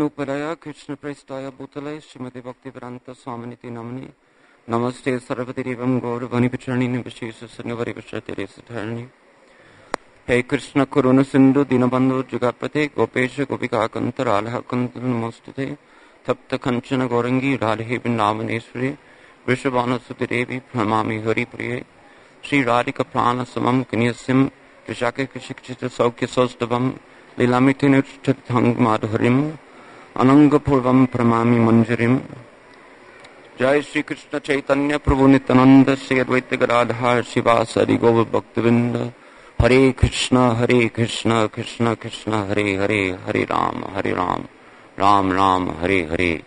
Nuparaya Krishna Prestaya Bhutale Srimati Bhakti Vedanta Swaminiti Namani Namaste Sarvati Rivam Gaur Vani Pacharni Nivashisa Sanyavari Vashatiri Satharni Hey Krishna Karuna Sindhu Dinabandhu Jagapate Gopesha Gopika Kanta Radha Kanta Namastate Tapta Kanchana Gorangi Radhe Vrindavaneshwari Vrishabhana Sutidevi Pramami Hari Priye Sri Radhika Prana Samam Kanyasim Krishaka Krishikchita Saukya Sostavam Lilamritin Chathang Madhurim Ananga Purvam Pramami Manjarim Jai Sri Krishna Caitanya Prabhu Nityananda Sri Advaita Gadadhar Shivasari Govind Bhaktivinda Hare Krishna Krishna Krishna Hare Hare Hare Ram Ram Ram Hare Hare.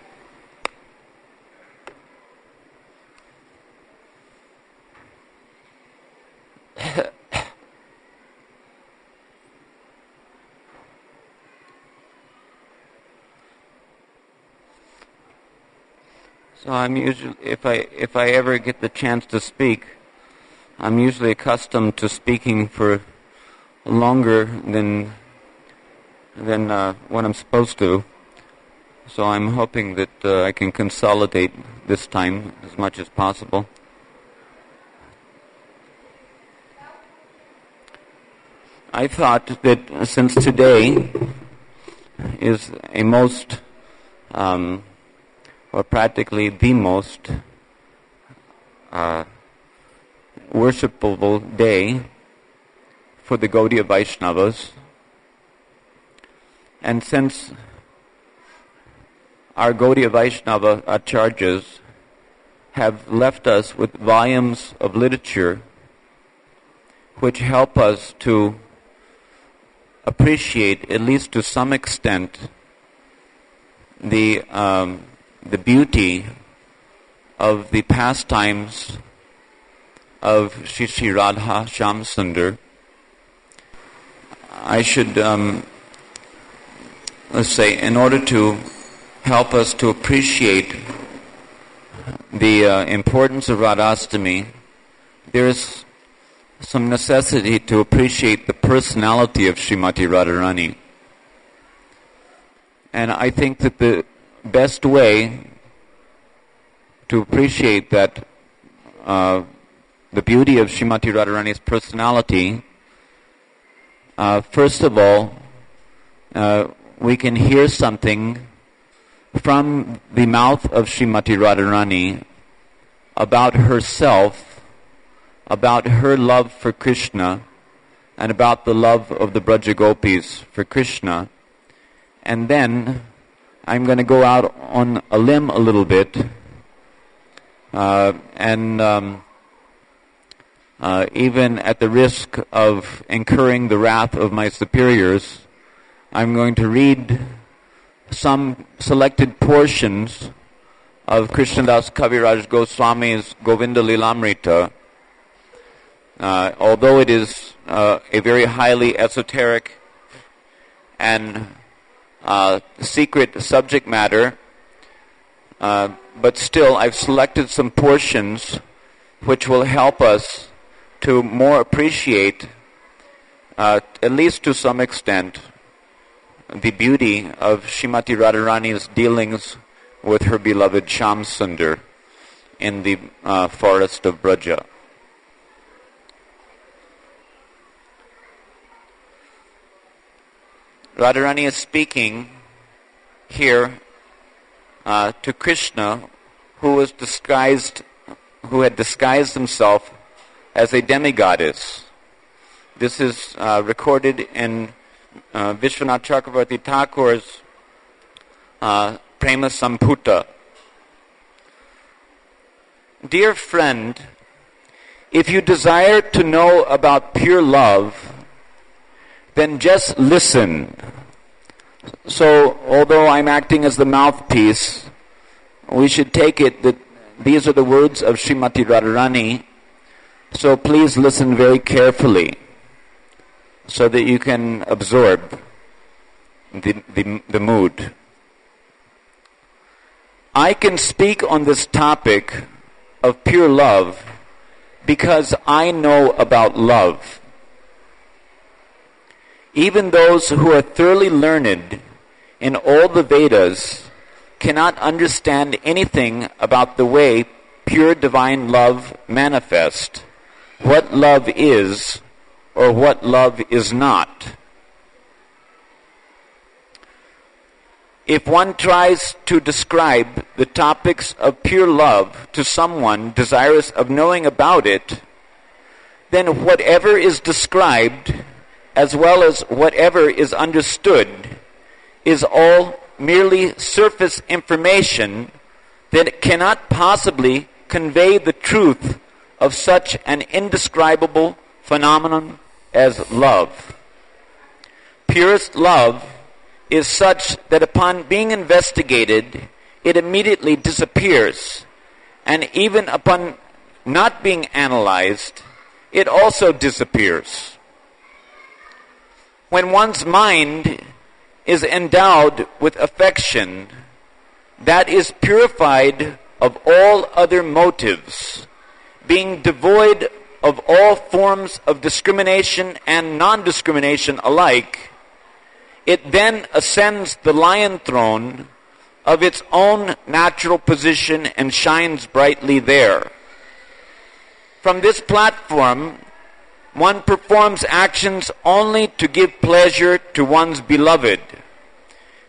So I'm usually, if I ever get the chance to speak, I'm usually accustomed to speaking for longer than what I'm supposed to. So I'm hoping that I can consolidate this time as much as possible. I thought that since today is a most or practically the most worshipable day for the Gaudiya Vaishnavas. And since our Gaudiya Vaishnava Acharyas have left us with volumes of literature which help us to appreciate, at least to some extent, the beauty of the pastimes of Shri Radha Shyam Sundar, I should, let's say, in order to help us to appreciate the importance of Radhastami, there is some necessity to appreciate the personality of Srimati Radharani. And I think that the best way to appreciate that the beauty of Srimati Radharani's personality, first of all, we can hear something from the mouth of Srimati Radharani about herself, about her love for Krishna, and about the love of the Braja Gopis for Krishna. And then I'm going to go out on a limb a little bit, and even at the risk of incurring the wrath of my superiors, I'm going to read some selected portions of Krishnadasa Kaviraj Goswami's Govinda-lilamrita. Although it is a very highly esoteric and secret subject matter, but still I've selected some portions which will help us to more appreciate, at least to some extent, the beauty of Srimati Radharani's dealings with her beloved Shyam Sundar in the forest of Braja. Radharani is speaking here to Krishna, who had disguised himself as a demigoddess. This is recorded in Vishwanath Chakravarti Thakur's Prema Samputa. Dear friend, if you desire to know about pure love, then just listen. So, although I'm acting as the mouthpiece, we should take it that these are the words of Srimati Radharani. So please listen very carefully, so that you can absorb the mood. I can speak on this topic of pure love because I know about love. Even those who are thoroughly learned in all the Vedas cannot understand anything about the way pure divine love manifests, what love is or what love is not. If one tries to describe the topics of pure love to someone desirous of knowing about it, then whatever is described, as well as whatever is understood, is all merely surface information that cannot possibly convey the truth of such an indescribable phenomenon as love. Purest love is such that upon being investigated, it immediately disappears, and even upon not being analyzed, it also disappears. When one's mind is endowed with affection that is purified of all other motives, being devoid of all forms of discrimination and non-discrimination alike, it then ascends the lion throne of its own natural position and shines brightly there. From this platform, one performs actions only to give pleasure to one's beloved,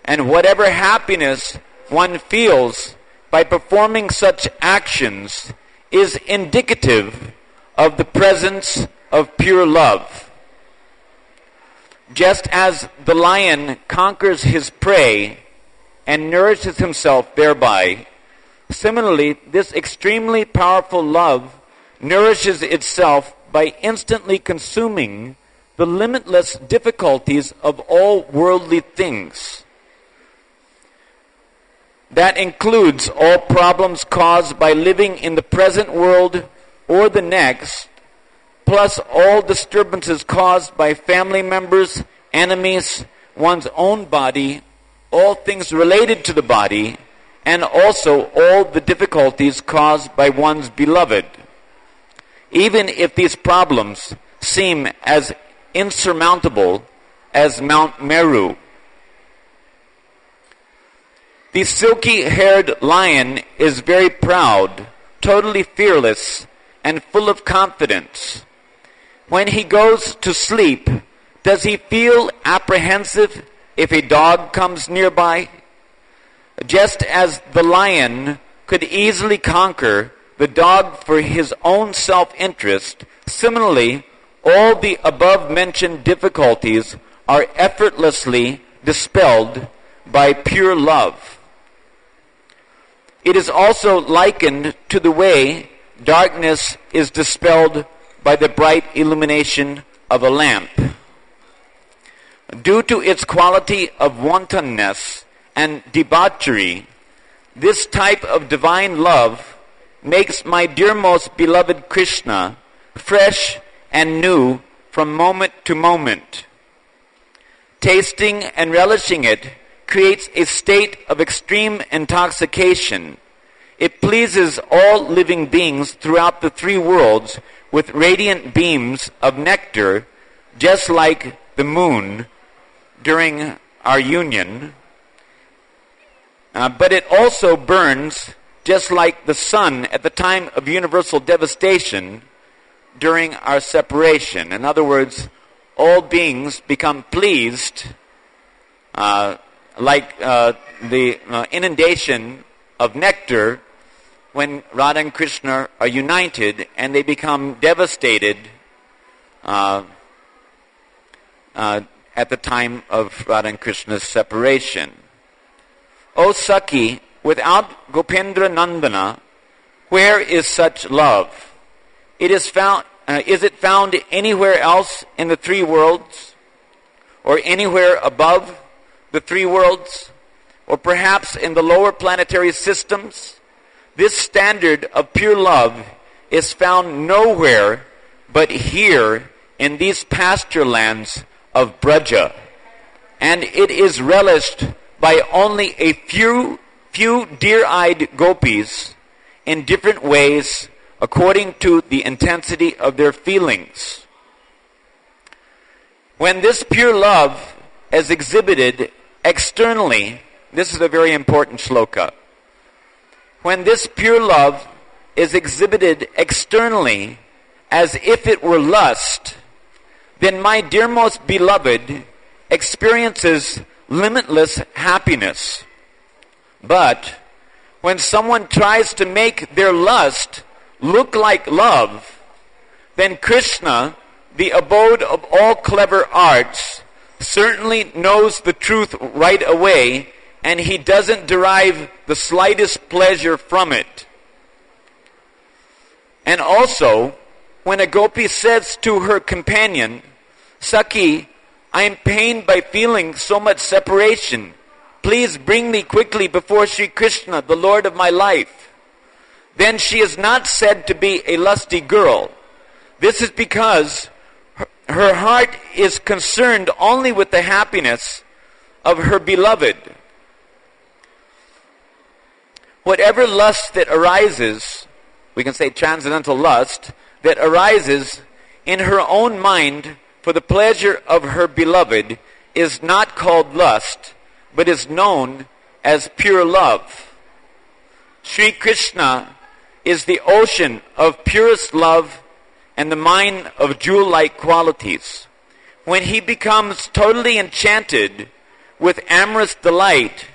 and whatever happiness one feels by performing such actions is indicative of the presence of pure love. Just as the lion conquers his prey and nourishes himself thereby, similarly, this extremely powerful love nourishes itself by instantly consuming the limitless difficulties of all worldly things. That includes all problems caused by living in the present world or the next, plus all disturbances caused by family members, enemies, one's own body, all things related to the body, and also all the difficulties caused by one's beloved. Even if these problems seem as insurmountable as Mount Meru. The silky-haired lion is very proud, totally fearless, and full of confidence. When he goes to sleep, does he feel apprehensive if a dog comes nearby? Just as the lion could easily conquer the dog for his own self-interest, similarly, all the above-mentioned difficulties are effortlessly dispelled by pure love. It is also likened to the way darkness is dispelled by the bright illumination of a lamp. Due to its quality of wantonness and debauchery, this type of divine love makes my dear most beloved Krishna fresh and new from moment to moment. Tasting and relishing it creates a state of extreme intoxication. It pleases all living beings throughout the three worlds with radiant beams of nectar, just like the moon during our union. But it also burns just like the sun at the time of universal devastation during our separation. In other words, all beings become pleased like the inundation of nectar when Radha and Krishna are united, and they become devastated at the time of Radha and Krishna's separation. O Sakhi, without Gopendra Nandana, where is such love? Is it found anywhere else in the three worlds? Or anywhere above the three worlds? Or perhaps in the lower planetary systems? This standard of pure love is found nowhere but here in these pasture lands of Braja. And it is relished by only a few dear-eyed gopis in different ways according to the intensity of their feelings. When this pure love is exhibited externally, this is a very important shloka. When this pure love is exhibited externally as if it were lust, then my dearmost beloved experiences limitless happiness. But when someone tries to make their lust look like love, then Krishna, the abode of all clever arts, certainly knows the truth right away, and he doesn't derive the slightest pleasure from it. And also, when a gopi says to her companion, Sakhi, I am pained by feeling so much separation. Please bring me quickly before Sri Krishna, the Lord of my life. Then she is not said to be a lusty girl. This is because her heart is concerned only with the happiness of her beloved. Whatever lust that arises, we can say transcendental lust, that arises in her own mind for the pleasure of her beloved is not called lust, but is known as pure love. Sri Krishna is the ocean of purest love and the mine of jewel-like qualities. When he becomes totally enchanted with amorous delight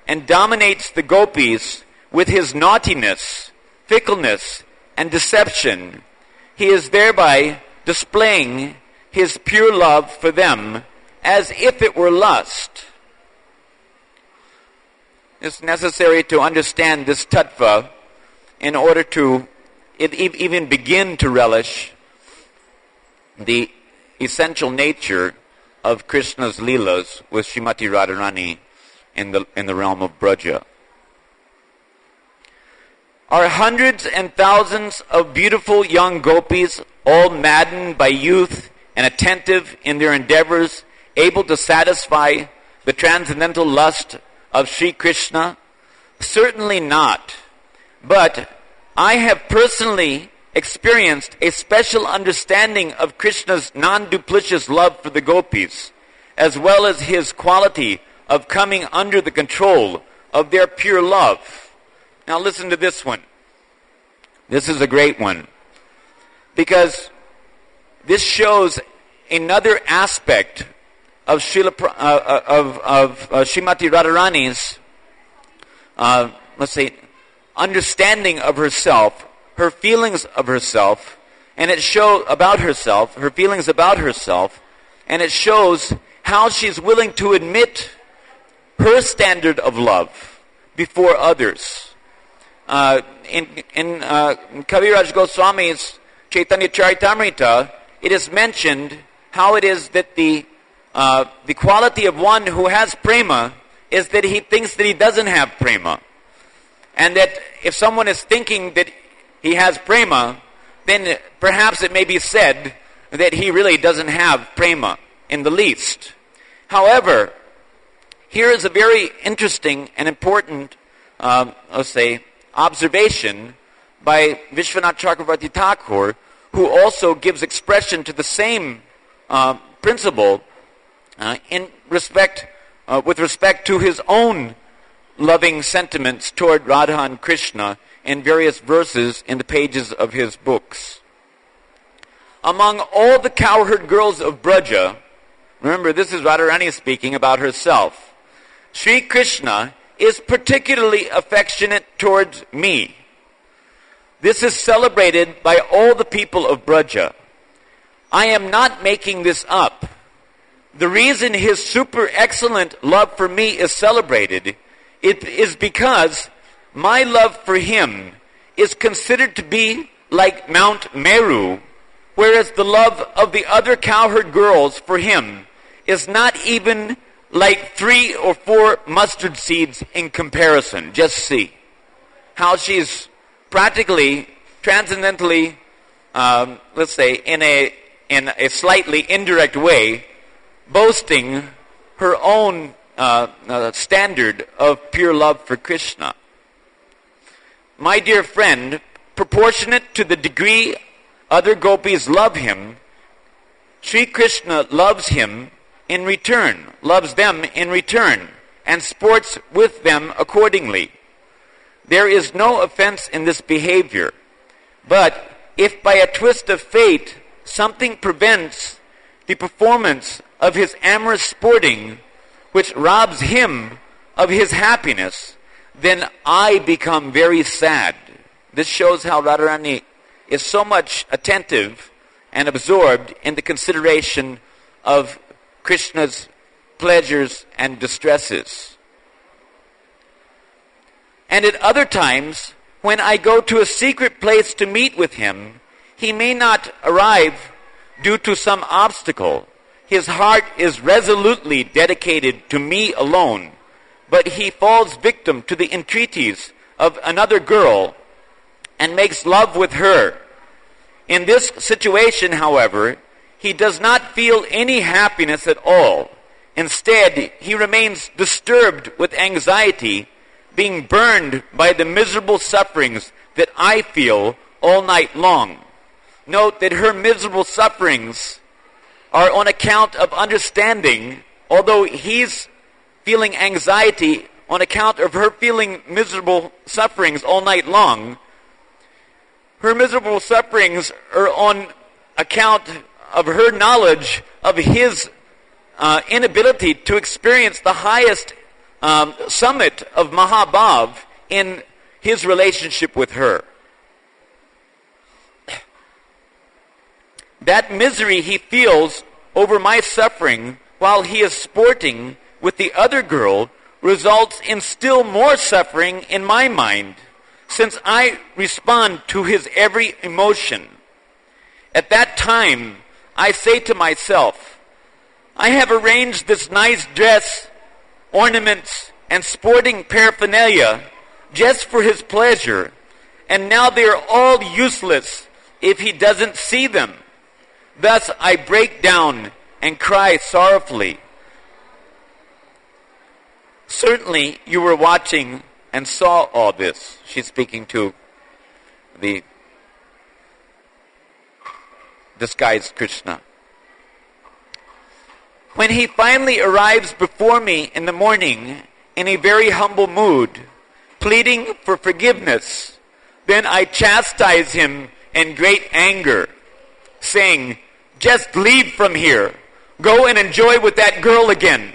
and dominates the gopis with his naughtiness, fickleness, and deception, he is thereby displaying his pure love for them as if it were lust. It's necessary to understand this tattva in order to even begin to relish the essential nature of Krishna's lilas with Srimati Radharani in the realm of Braja. Are hundreds and thousands of beautiful young gopis, all maddened by youth and attentive in their endeavors, able to satisfy the transcendental lust of Sri Krishna? Certainly not. But I have personally experienced a special understanding of Krishna's non-duplicitous love for the gopis, as well as his quality of coming under the control of their pure love. Now listen to this one. This is a great one, because this shows another aspect of Srimati Radharani's, understanding of herself, her feelings of herself, and it shows about herself, her feelings about herself, and it shows how she's willing to admit her standard of love before others. In Kaviraj Goswami's Chaitanya Charitamrita, it is mentioned how it is that the quality of one who has prema is that he thinks that he doesn't have prema. And that if someone is thinking that he has prema, then perhaps it may be said that he really doesn't have prema in the least. However, here is a very interesting and important, observation by Vishwanath Chakravarti Thakur, who also gives expression to the same principle with respect to his own loving sentiments toward Radha and Krishna in various verses in the pages of his books. Among all the cowherd girls of Braja, remember this is Radharani speaking about herself, Sri Krishna is particularly affectionate towards me. This is celebrated by all the people of Braja. I am not making this up. The reason his super excellent love for me is celebrated, it is because my love for him is considered to be like Mount Meru, whereas the love of the other cowherd girls for him is not even like 3 or 4 mustard seeds in comparison. Just see how she's practically, transcendentally, in a slightly indirect way, boasting her own standard of pure love for Krishna. My dear friend, proportionate to the degree other gopis love him, Sri Krishna loves them in return. and sports with them accordingly. There is no offense in this behavior, but if by a twist of fate something prevents the performance of his amorous sporting, which robs him of his happiness, then I become very sad. This shows how Radharani is so much attentive and absorbed in the consideration of Krishna's pleasures and distresses. And at other times, when I go to a secret place to meet with him, he may not arrive due to some obstacle. His heart is resolutely dedicated to me alone, but he falls victim to the entreaties of another girl and makes love with her. In this situation, however, he does not feel any happiness at all. Instead, he remains disturbed with anxiety, being burned by the miserable sufferings that I feel all night long. Note that her miserable sufferings are on account of understanding, although he's feeling anxiety on account of her feeling miserable sufferings all night long. Her miserable sufferings are on account of her knowledge of his inability to experience the highest summit of Mahabhav in his relationship with her. That misery he feels over my suffering while he is sporting with the other girl results in still more suffering in my mind, since I respond to his every emotion. At that time, I say to myself, I have arranged this nice dress, ornaments, and sporting paraphernalia just for his pleasure, and now they are all useless if he doesn't see them. Thus I break down and cry sorrowfully. Certainly you were watching and saw all this. She's speaking to the disguised Krishna. When he finally arrives before me in the morning in a very humble mood, pleading for forgiveness, then I chastise him in great anger, saying, "Just leave from here. Go and enjoy with that girl again."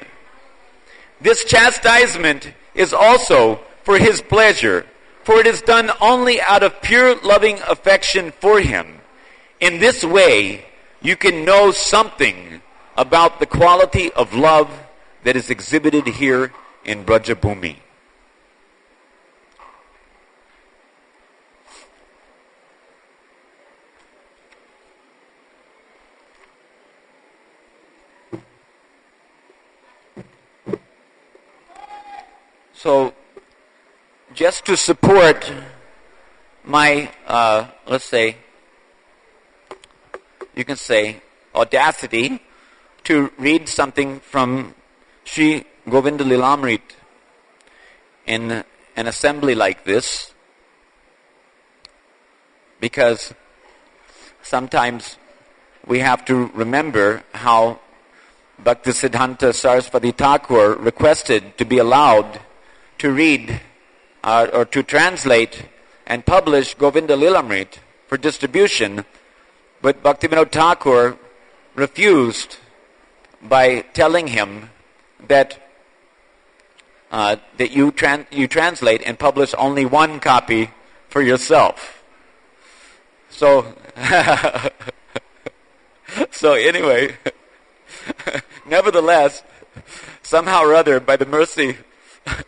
This chastisement is also for his pleasure, for it is done only out of pure loving affection for him. In this way, you can know something about the quality of love that is exhibited here in Brajabhumi. So, just to support my, let's say, you can say, audacity to read something from Sri Govinda-lilamrita in an assembly like this, because sometimes we have to remember how Bhaktisiddhanta Saraswati Thakur requested to be allowed to read or to translate and publish Govinda-lilamrita for distribution, but Bhaktivinoda Thakur refused by telling him that you translate and publish only one copy for yourself. So, so anyway, nevertheless, somehow or other, by the mercy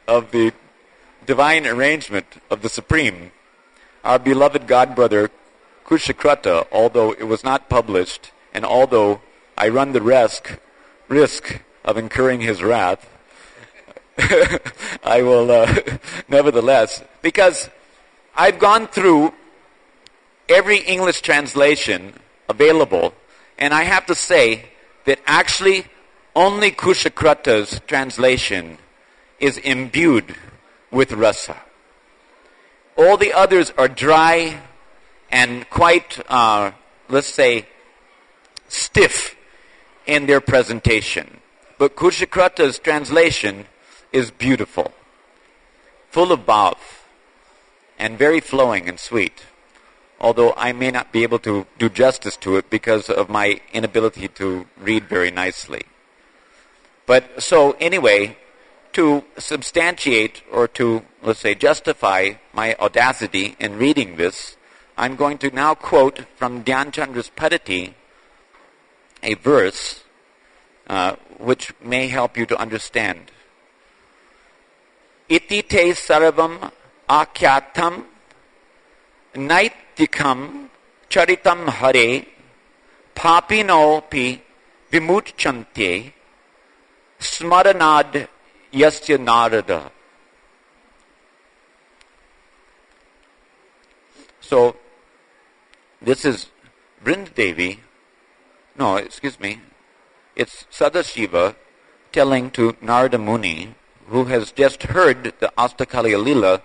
of the divine arrangement of the Supreme, our beloved godbrother Kushakrata, although it was not published, and although I run the risk of incurring his wrath, I will nevertheless, because I've gone through every English translation available, and I have to say that actually only Kushakrata's translation is imbued with rasa. All the others are dry and quite, let's say, stiff in their presentation. But Kushakrata's translation is beautiful, full of bhav, and very flowing and sweet, although I may not be able to do justice to it because of my inability to read very nicely. But so anyway, to substantiate or to, let's say, justify my audacity in reading this, I'm going to now quote from Dhyan Chandra's Padati a verse which may help you to understand. Iti te sarvam akyatam naitikam charitam hare papinopi vimuchante smaranad yasya narada. So, this is Vrindadevi. No, excuse me. It's Sadashiva telling to Narada Muni, who has just heard the Astakaliya Lila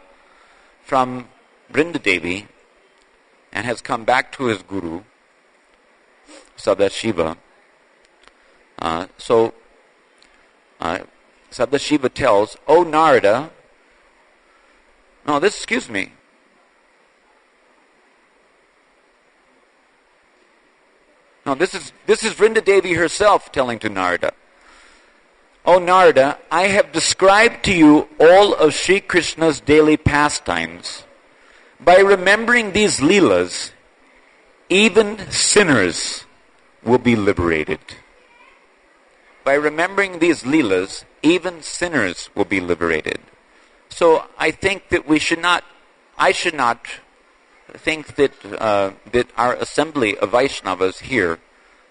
from Vrindadevi and has come back to his guru, Sadashiva. Sadashiva tells, O Narada, excuse me. No, this is Vrindadevi herself telling to Narada. O Narada, I have described to you all of Sri Krishna's daily pastimes. By remembering these lilas, even sinners will be liberated. By remembering these lilas, even sinners will be liberated. So I think that I should not think that our assembly of Vaishnavas here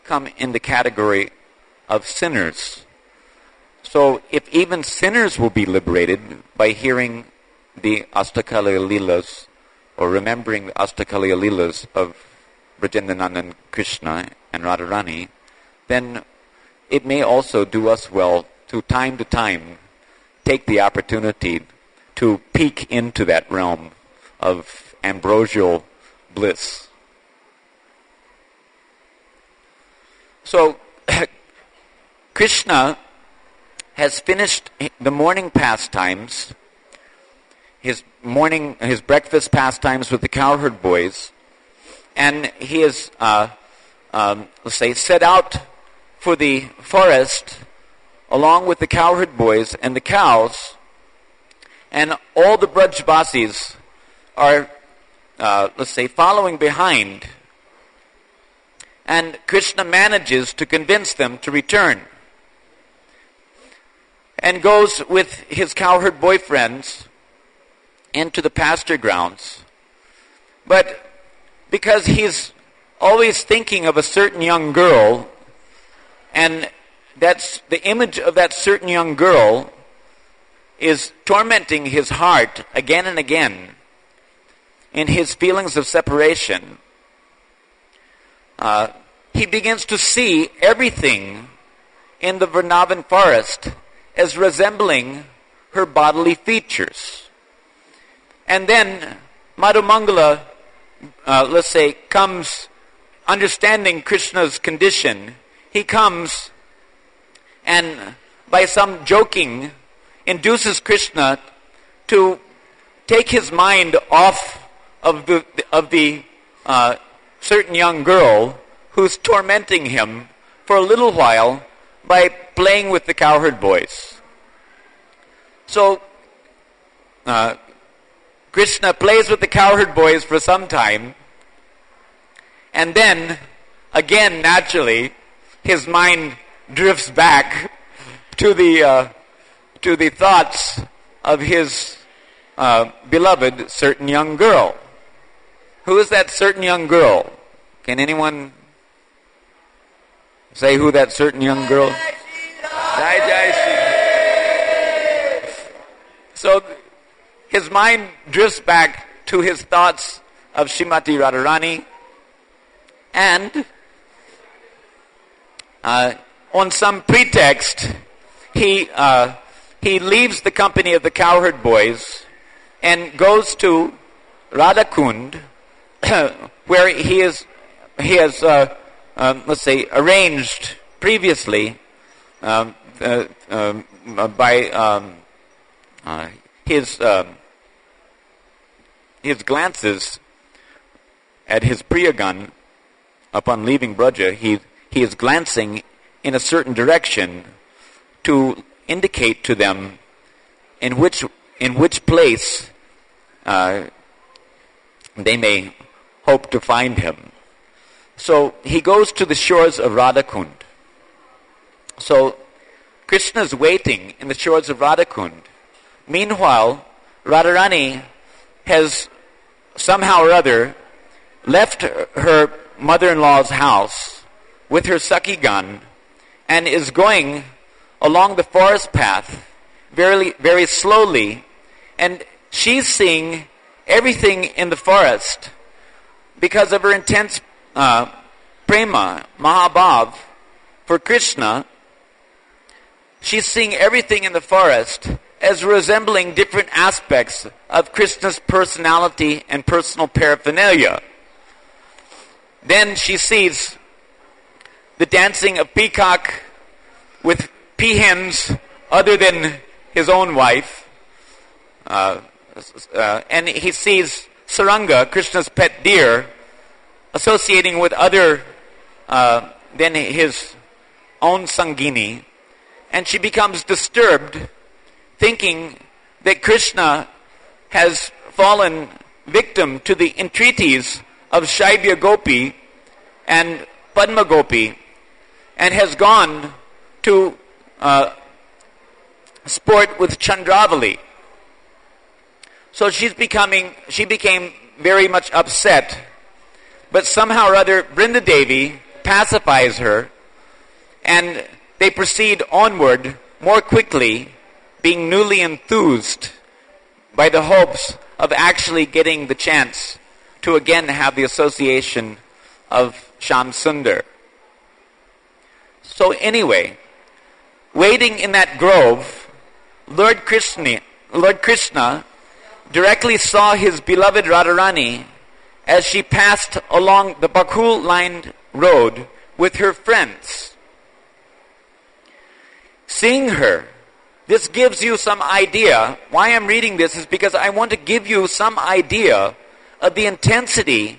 come in the category of sinners. So if even sinners will be liberated by hearing the Astakaliya Lilas or remembering the Astakaliya Lilas of Vrindavana and Krishna and Radharani, then it may also do us well to time take the opportunity to peek into that realm of ambrosial bliss. So, Krishna has finished the morning pastimes, his breakfast pastimes with the cowherd boys, and he is, set out for the forest along with the cowherd boys and the cows, and all the Brajbasis are following behind, and Krishna manages to convince them to return and goes with his cowherd boyfriends into the pasture grounds. But because he's always thinking of a certain young girl, and that's the image of that certain young girl is tormenting his heart again and again, in his feelings of separation, he begins to see everything in the Vrindavan forest as resembling her bodily features. And then Madhumangala, comes understanding Krishna's condition. He comes and by some joking induces Krishna to take his mind off of the certain young girl who's tormenting him for a little while by playing with the cowherd boys. So Krishna plays with the cowherd boys for some time, and then again naturally his mind drifts back to the thoughts of his beloved certain young girl. Who is that certain young girl? Can anyone say who that certain young girl? Jai Jai Shri. So his mind drifts back to his thoughts of Srimati Radharani, and on some pretext he leaves the company of the cowherd boys and goes to Radhakund, where he has arranged previously by his glances at his Priyagan upon leaving Braja, he is glancing in a certain direction to indicate to them in which place they may hope to find him. So he goes to the shores of Radhakund. So Krishna's waiting in the shores of Radhakund. Meanwhile, Radharani has somehow or other left her mother-in-law's house with her Sakhigan and is going along the forest path very, very slowly, and she's seeing everything in the forest because of her intense prema, mahabhav for Krishna. She's seeing everything in the forest as resembling different aspects of Krishna's personality and personal paraphernalia. Then she sees the dancing of peacock with peahens other than his own wife. And he sees Saranga, Krishna's pet deer, associating with other than his own Sangini. And she becomes disturbed, thinking that Krishna has fallen victim to the entreaties of Shaibya Gopi and Padma Gopi, and has gone to sport with Chandravali. So she became very much upset, but somehow or other Vrindadevi pacifies her, and they proceed onward more quickly, being newly enthused by the hopes of actually getting the chance to again have the association of Shyam Sundar. So anyway, waiting in that grove, Lord Krishna directly saw his beloved Radharani as she passed along the Bakul-lined road with her friends. Seeing her, this gives you some idea. Why I'm reading this is because I want to give you some idea of the intensity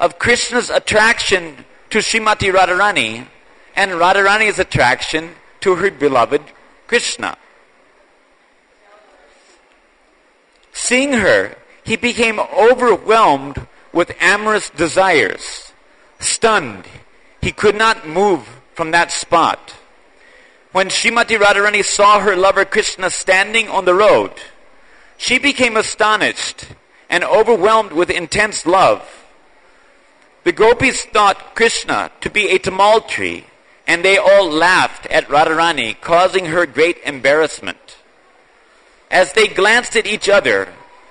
of Krishna's attraction to Srimati Radharani and Radharani's attraction to her beloved Krishna. Seeing her, he became overwhelmed with amorous desires. Stunned, he could not move from that spot. When Srimati Radharani saw her lover Krishna standing on the road, she became astonished and overwhelmed with intense love. The gopis thought Krishna to be a tumultuary, and they all laughed at Radharani, causing her great embarrassment. As they glanced at each other,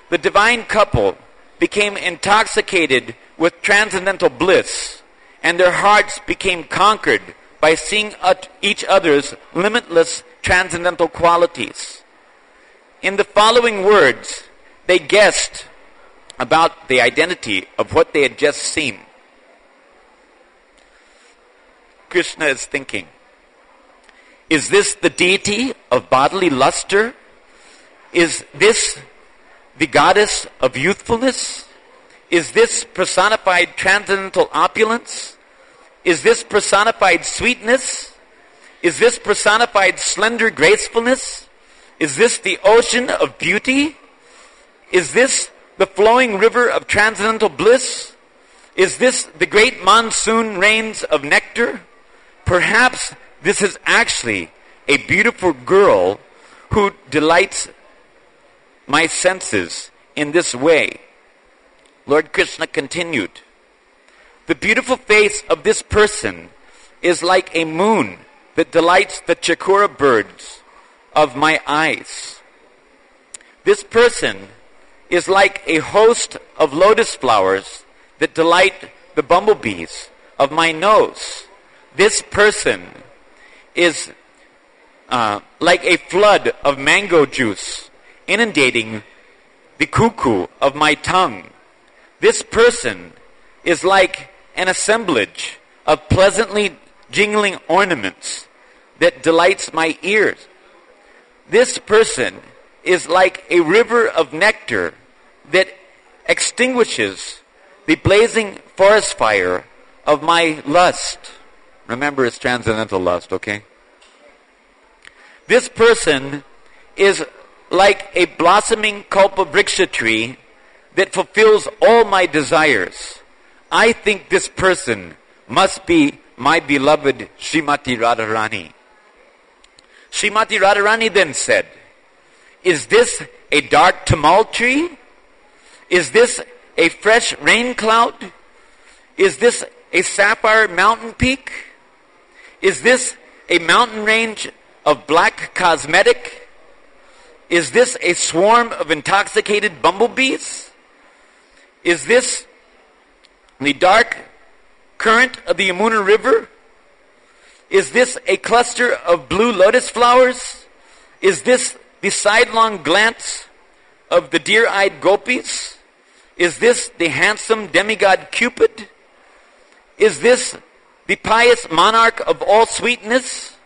the divine couple became intoxicated with transcendental bliss, and their hearts became conquered by seeing each other's limitless transcendental qualities. In the following words, they guessed about the identity of what they had just seen. Krishna is thinking, is this the deity of bodily luster? Is this the goddess of youthfulness? Is this personified transcendental opulence? Is this personified sweetness? Is this personified slender gracefulness? Is this the ocean of beauty? Is this the flowing river of transcendental bliss? Is this the great monsoon rains of nectar? Perhaps this is actually a beautiful girl who delights my senses in this way. Lord Krishna continued, the beautiful face of this person is like a moon that delights the chakora birds of my eyes. This person is like a host of lotus flowers that delight the bumblebees of my nose. This person is like a flood of mango juice inundating the cuckoo of my tongue. This person is like an assemblage of pleasantly jingling ornaments that delights my ears. This person is like a river of nectar that extinguishes the blazing forest fire of my lust. Remember, it's transcendental lust, okay? This person is like a blossoming kalpavriksha tree that fulfills all my desires. I think this person must be my beloved Srimati Radharani. Srimati Radharani then said, is this a dark tumult tree? Is this a fresh rain cloud? Is this a sapphire mountain peak? Is this a mountain range of black cosmetic? Is this a swarm of intoxicated bumblebees? Is this the dark current of the Yamuna River? Is this a cluster of blue lotus flowers? Is this the sidelong glance of the deer-eyed gopis? Is this the handsome demigod Cupid? Is this the pious monarch of all sweetness?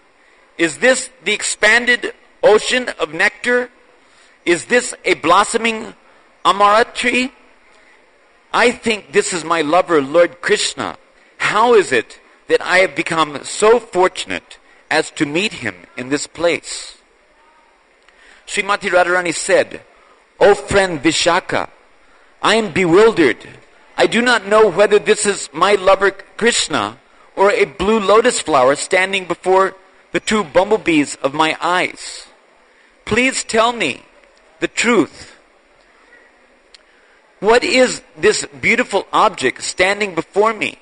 Is this the expanded ocean of nectar? Is this a blossoming amara tree? I think this is my lover, Lord Krishna. How is it that I have become so fortunate as to meet him in this place? Srimati Radharani said, O friend Vishaka, I am bewildered. I do not know whether this is my lover Krishna or a blue lotus flower standing before the two bumblebees of my eyes. Please tell me the truth. What is this beautiful object standing before me?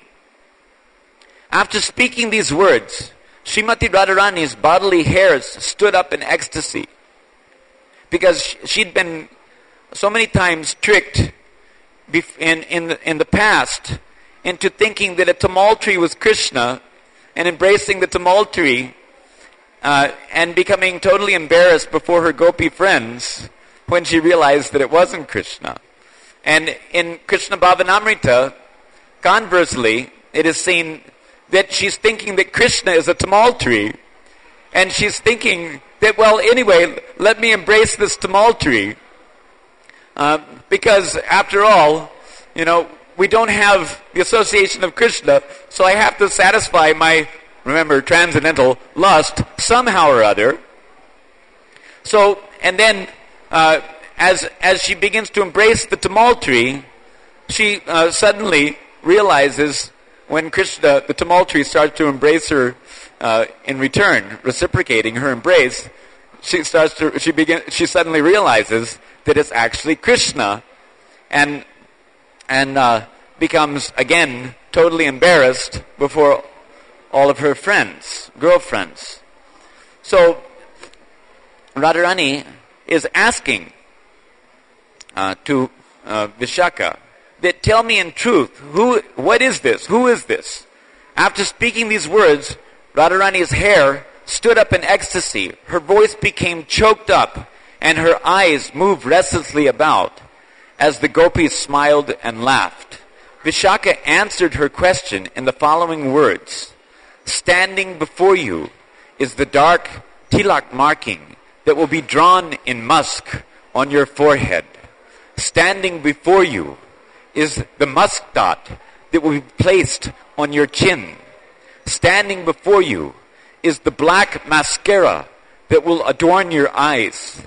After speaking these words, Srimati Radharani's bodily hairs stood up in ecstasy, because she'd been so many times tricked in the past into thinking that a tumultree was Krishna and embracing the tumultree and becoming totally embarrassed before her gopi friends when she realized that it wasn't Krishna. And in Krishna Bhavanamrita, conversely, it is seen that she's thinking that Krishna is a tumultree, and she's thinking that, well, anyway, let me embrace this tumultree, because after all, we don't have the association of Krishna, so I have to satisfy my, remember, transcendental lust somehow or other. So, and then, as she begins to embrace the tumultree, she suddenly realizes, when Krishna, the tumultree, starts to embrace her in return, reciprocating her embrace, she suddenly realizes that it's actually Krishna, and becomes again totally embarrassed before all of her girlfriends. So Radharani is asking to Vishaka that, tell me in truth, what is this? Who is this? After speaking these words, Radharani's hair stood up in ecstasy. Her voice became choked up, and her eyes moved restlessly about as the gopis smiled and laughed. Vishaka answered her question in the following words: standing before you is the dark tilak marking that will be drawn in musk on your forehead. Standing before you is the musk dot that will be placed on your chin. Standing before you is the black mascara that will adorn your eyes.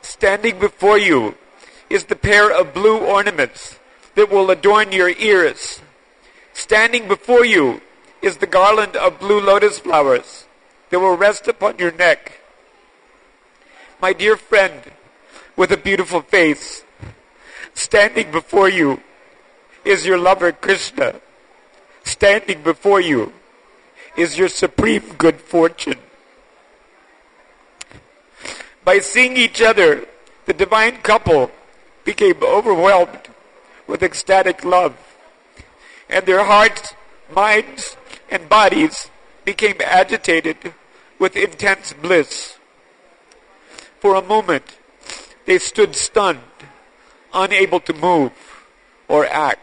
Standing before you is the pair of blue ornaments that will adorn your ears. Standing before you is the garland of blue lotus flowers that will rest upon your neck. My dear friend with a beautiful face, standing before you is your lover Krishna. Standing before you is your supreme good fortune. By seeing each other, the divine couple became overwhelmed with ecstatic love, and their hearts, minds, and bodies became agitated with intense bliss. For a moment, they stood stunned, unable to move or act.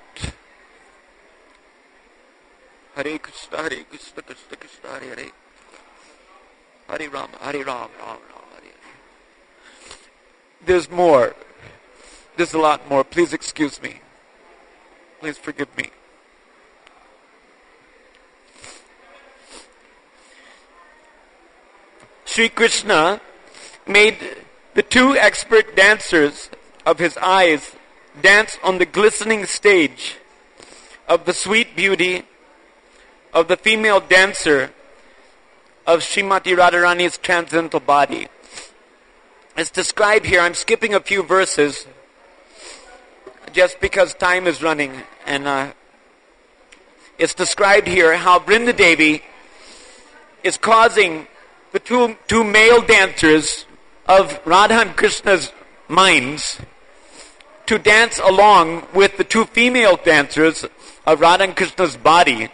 Hare Krishna, Krishna Krishna, Hare Hare. Hare Rama, Hare Rama, Rama Rama, Hare Hare. There's more. There's a lot more. Please excuse me. Please forgive me. Sri Krishna made the two expert dancers of his eyes dance on the glistening stage of the sweet beauty of the female dancer of Srimati Radharani's transcendental body. It's described here, I'm skipping a few verses just because time is running, and it's described here how Vrindadevi is causing the two male dancers of Radha and Krishna's minds to dance along with the two female dancers of Radha and Krishna's bodies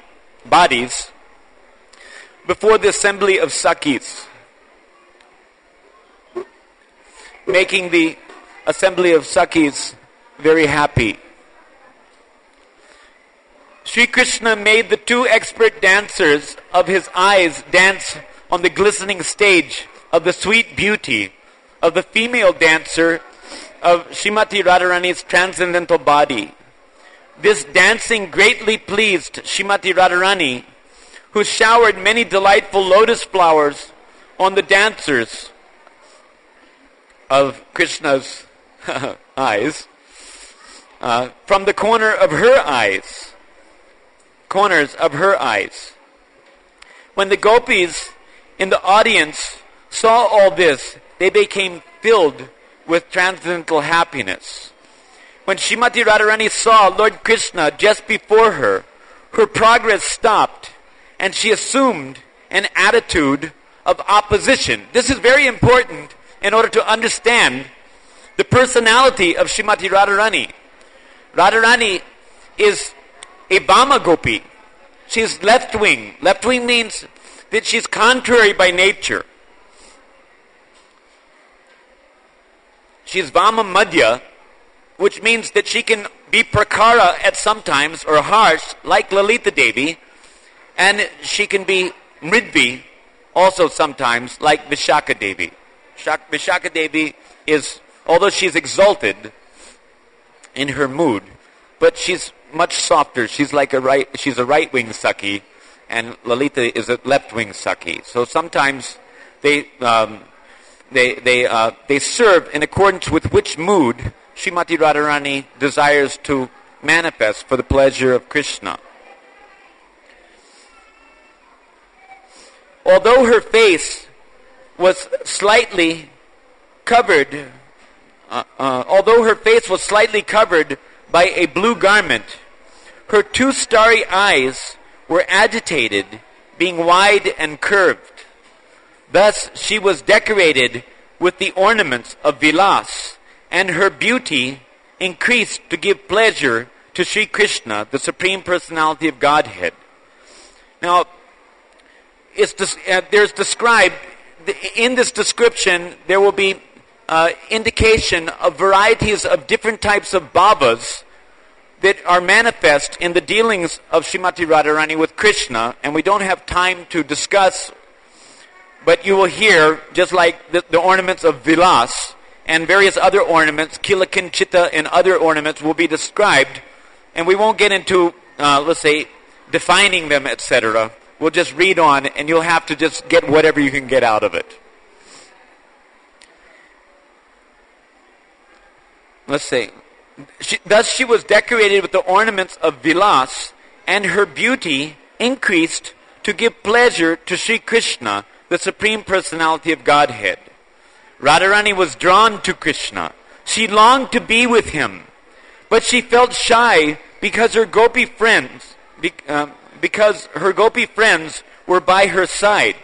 before the assembly of Sakhis, making the assembly of Sakhis very happy. Sri Krishna made the two expert dancers of his eyes dance on the glistening stage of the sweet beauty of the female dancer of Srimati Radharani's transcendental body. This dancing greatly pleased Srimati Radharani, who showered many delightful lotus flowers on the dancers of Krishna's eyes, from the corners of her eyes. When the gopis in the audience saw all this, they became filled with transcendental happiness. When Srimati Radharani saw Lord Krishna just before her, her progress stopped and she assumed an attitude of opposition. This is very important in order to understand the personality of Srimati Radharani. Radharani is a Vama Gopi. She's left wing. Left wing means that she's contrary by nature. She's Vama Madhya, which means that she can be prakara at some times, or harsh, like Lalita Devi, and she can be mridvi also sometimes, like Vishaka Devi. Vishaka Devi is, although she's exalted in her mood, but she's much softer. She's a right-wing Sakhi, and Lalita is a left-wing Sakhi. So sometimes they serve in accordance with which mood Srimati Radharani desires to manifest for the pleasure of Krishna. Although her face was slightly covered, by a blue garment, her two starry eyes were agitated, being wide and curved. Thus she was decorated with the ornaments of vilas, and her beauty increased to give pleasure to Sri Krishna, the Supreme Personality of Godhead. Now, there's described, in this description, there will be indication of varieties of different types of bhavas that are manifest in the dealings of Srimati Radharani with Krishna, and we don't have time to discuss, but you will hear, just like the ornaments of vilas and various other ornaments, kilakinchita and other ornaments will be described, and we won't get into, let's say, defining them, etc. We'll just read on, and you'll have to just get whatever you can get out of it. Let's see. Thus she was decorated with the ornaments of vilas, and her beauty increased to give pleasure to Sri Krishna, the Supreme Personality of Godhead. Radharani was drawn to Krishna. She longed to be with him, but she felt shy because her gopi friends were by her side.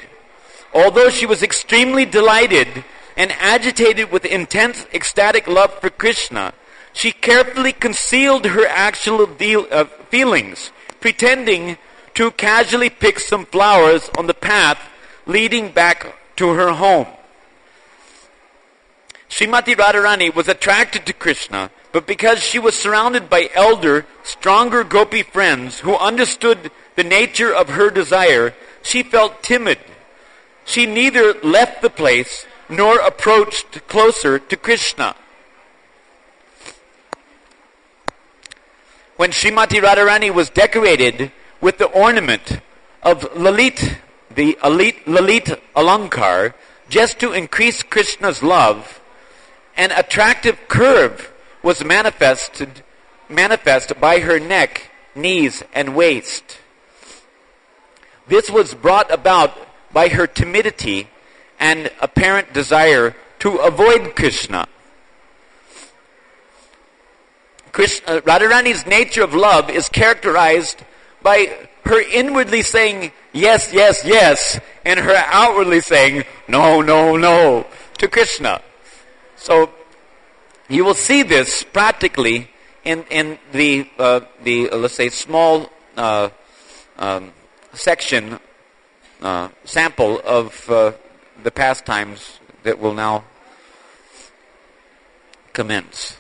Although she was extremely delighted and agitated with intense ecstatic love for Krishna, she carefully concealed her actual feelings, pretending to casually pick some flowers on the path leading back to her home. Srimati Radharani was attracted to Krishna, but because she was surrounded by elder, stronger gopi friends who understood the nature of her desire, she felt timid. She neither left the place nor approached closer to Krishna. When Srimati Radharani was decorated with the ornament of Lalit, the Lalit Alankar, just to increase Krishna's love, an attractive curve was manifest by her neck, knees, and waist. This was brought about by her timidity and apparent desire to avoid Krishna. Radharani's nature of love is characterized by her inwardly saying yes, yes, yes, and her outwardly saying no, no, no to Krishna. So you will see this practically in the let's say small section sample of the pastimes that will now commence.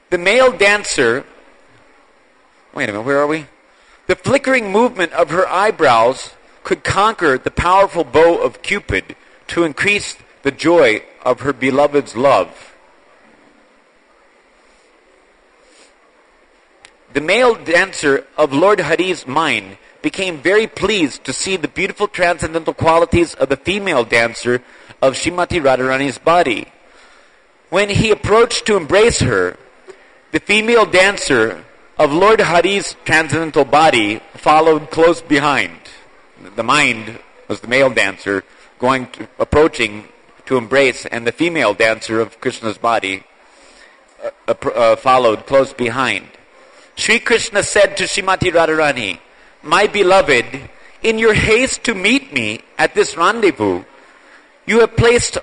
The male dancer, wait a minute, where are we? The flickering movement of her eyebrows could conquer the powerful bow of Cupid to increase the joy of her beloved's love. The male dancer of Lord Hari's mind became very pleased to see the beautiful transcendental qualities of the female dancer of Srimati Radharani's body. When he approached to embrace her, the female dancer of Lord Hari's transcendental body followed close behind. The mind was the male dancer approaching to embrace, and the female dancer of Krishna's body followed close behind. Sri Krishna said to Srimati Radharani, "My beloved, in your haste to meet me at this rendezvous, you have placed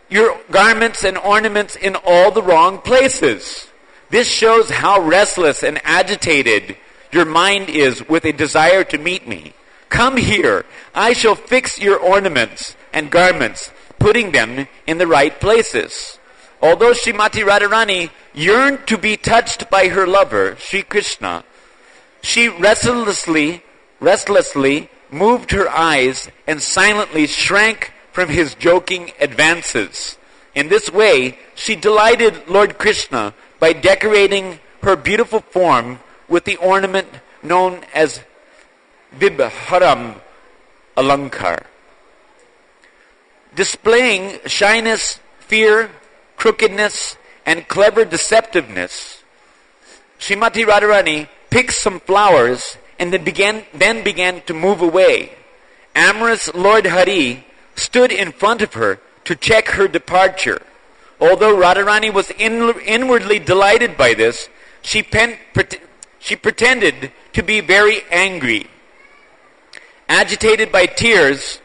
your garments and ornaments in all the wrong places. This shows how restless and agitated your mind is with a desire to meet me. Come here, I shall fix your ornaments and garments, putting them in the right places." Although Srimati Radharani yearned to be touched by her lover, Sri Krishna, she restlessly moved her eyes and silently shrank from his joking advances. In this way, she delighted Lord Krishna by decorating her beautiful form with the ornament known as Vibharam Alankar. Displaying shyness, fear, crookedness, and clever deceptiveness, Srimati Radharani picked some flowers and then began to move away. Amorous Lord Hari stood in front of her to check her departure. Although Radharani was inwardly delighted by this, she pretended to be very angry. Agitated by tears,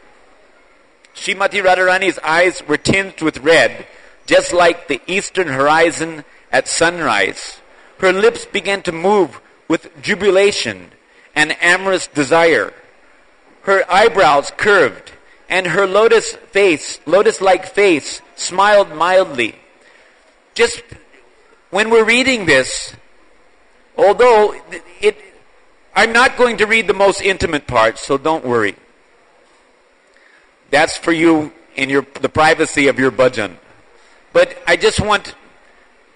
Srimati Radharani's eyes were tinged with red, just like the eastern horizon at sunrise. Her lips began to move with jubilation and amorous desire. Her eyebrows curved, and her lotus-like face smiled mildly. Just when we're reading this, although I'm not going to read the most intimate part, so don't worry. That's for you in the privacy of your bhajan. But I just want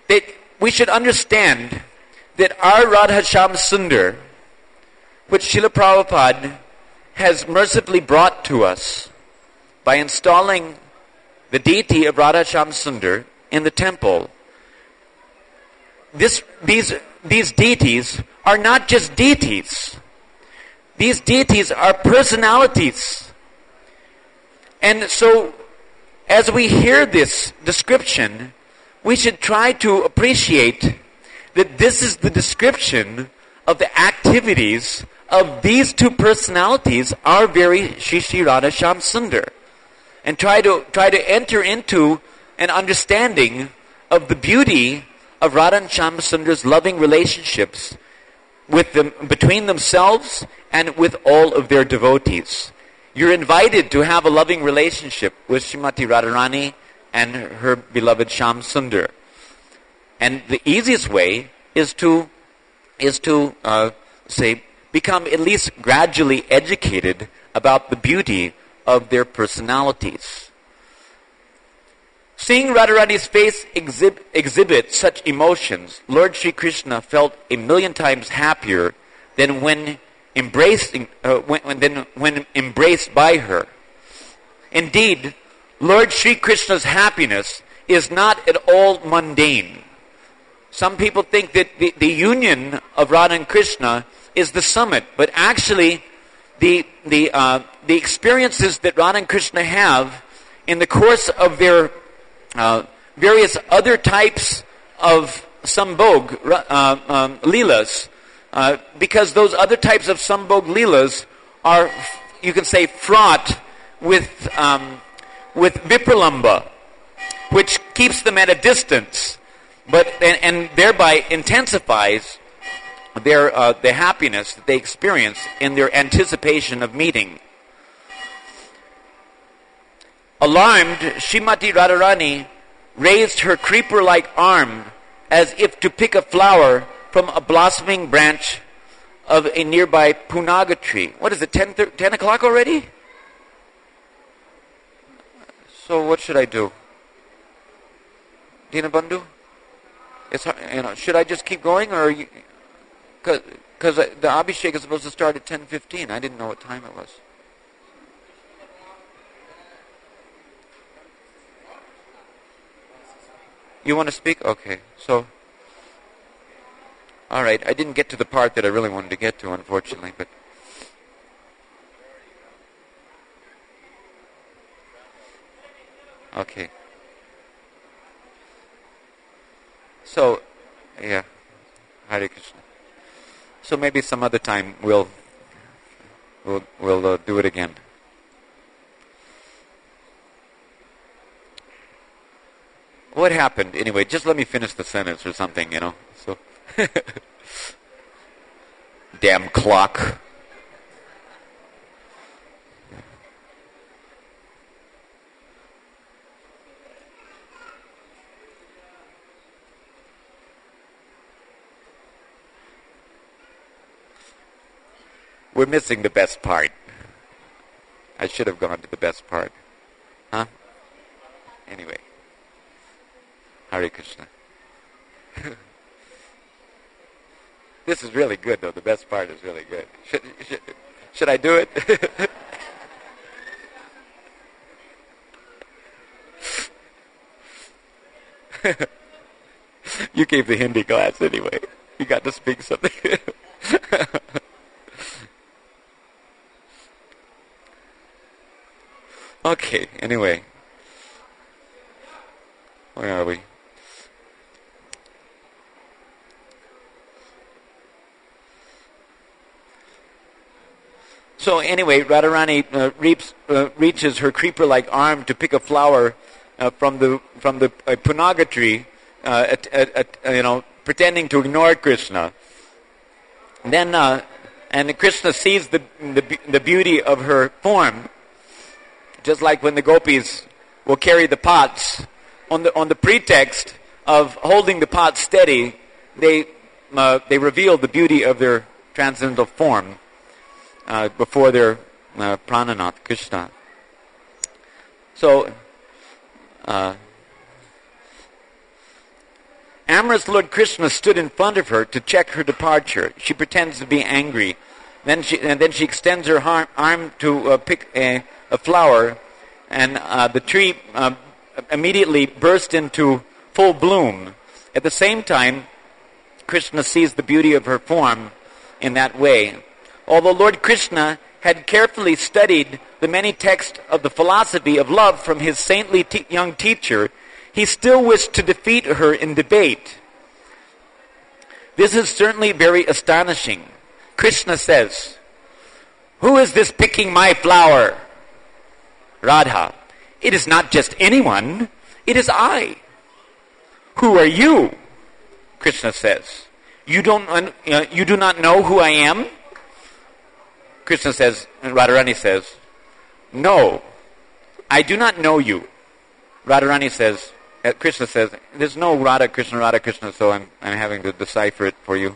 that we should understand that our Radha Shyam Sundar, which Srila Prabhupada has mercifully brought to us by installing the deity of Radha Shyam Sundar in the temple, these deities are not just deities. These deities are personalities. And so, as we hear this description, we should try to appreciate that this is the description of the activities of these two personalities, our very Shri Shri Radha Shyam Sundar, and try to enter into an understanding of the beauty of Radha and Shyam Sundar's loving relationships with them, between themselves and with all of their devotees. You're invited to have a loving relationship with Srimati Radharani and her beloved Shyam Sundar. And the easiest way is to become at least gradually educated about the beauty of their personalities. Seeing Radharani's face exhibit such emotions, Lord Sri Krishna felt 1,000,000 times happier than when embraced by her. Indeed, Lord Sri Krishna's happiness is not at all mundane. Some people think that the union of Radha and Krishna is the summit, but actually the experiences that Radha and Krishna have in the course of their various other types of sambhog lilas, because those other types of sambhog lilas are, you can say, fraught with vipralamba, which keeps them at a distance, and thereby intensifies the happiness that they experience in their anticipation of meeting. Alarmed, Srimati Radharani raised her creeper-like arm as if to pick a flower from a blossoming branch of a nearby punaga tree. What is it, 10 o'clock already? So what should I do? Dina Bandhu? It's hard, should I just keep going, or because the Abhishek is supposed to start at 10:15. I didn't know what time it was. You want to speak? Okay. So, all right. I didn't get to the part that I really wanted to get to, unfortunately, but okay. So, yeah. Hare Krishna. So maybe some other time we'll do it again. What happened? Anyway, just let me finish the sentence or something, So, damn clock. We're missing the best part. I should have gone to the best part. Huh? Anyway. Hare Krishna. This is really good, though. The best part is really good. Should I do it? You gave the Hindi class anyway. You got to speak something. Okay, anyway. Where are we? So anyway, Radharani reaches her creeper-like arm to pick a flower from the punaga tree, pretending to ignore Krishna. And then, and Krishna sees the beauty of her form, just like when the gopis will carry the pots on the pretext of holding the pot steady, they reveal the beauty of their transcendental form before their prananath Krishna. So, amorous Lord Krishna stood in front of her to check her departure. She pretends to be angry. Then she extends her arm to pick a flower, and the tree immediately burst into full bloom. At the same time, Krishna sees the beauty of her form in that way. Although Lord Krishna had carefully studied the many texts of the philosophy of love from his saintly young teacher, he still wished to defeat her in debate. This is certainly very astonishing. Krishna says, "Who is this picking my flower?" Radha, "It is not just anyone, it is I." "Who are you?" Krishna says, you do not know who I am?" Krishna says, and Radharani says, "No, I do not know you." Radharani says, Krishna says, "There's no Radha Krishna, so I'm having to decipher it for you."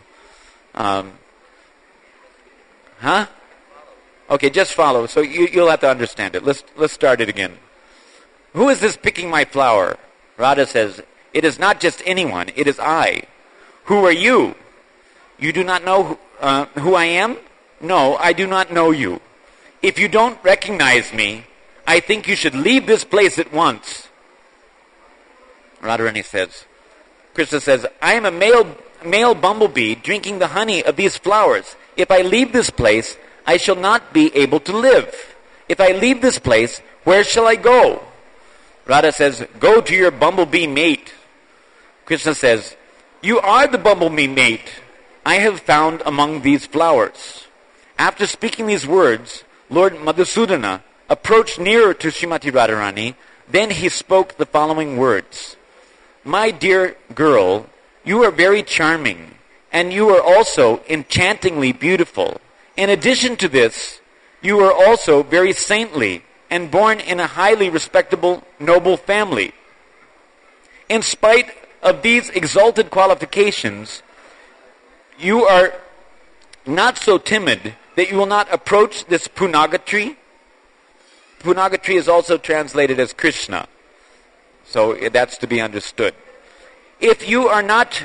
Okay, just follow. So you'll have to understand it. Let's start it again. "Who is this picking my flower?" Radha says, "It is not just anyone, it is I." "Who are you?" "You do not know who I am?" "No, I do not know you." "If you don't recognize me, I think you should leave this place at once." Radharani says, Krishna says, "I am a male bumblebee drinking the honey of these flowers. If I leave this place, I shall not be able to live. If I leave this place, where shall I go?" Radha says, "Go to your bumblebee mate." Krishna says, "You are the bumblebee mate I have found among these flowers." After speaking these words, Lord Madhusudana approached nearer to Srimati Radharani. Then he spoke the following words. "My dear girl, you are very charming, and you are also enchantingly beautiful. In addition to this, you are also very saintly and born in a highly respectable, noble family. In spite of these exalted qualifications, you are not so timid that you will not approach this Punaga-tree." Punaga-tree is also translated as Krishna, so that's to be understood. "If you are not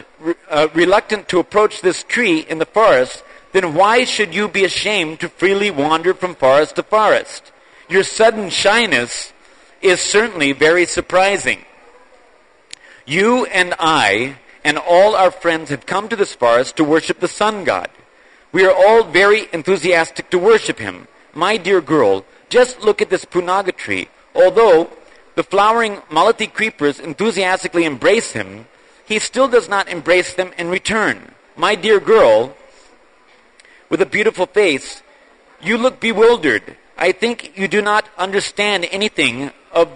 reluctant to approach this tree in the forest, then why should you be ashamed to freely wander from forest to forest? Your sudden shyness is certainly very surprising. You and I and all our friends have come to this forest to worship the sun god. We are all very enthusiastic to worship him. My dear girl, just look at this Punaga tree. Although the flowering Malati creepers enthusiastically embrace him, he still does not embrace them in return. My dear girl, with a beautiful face, you look bewildered. I think you do not understand anything of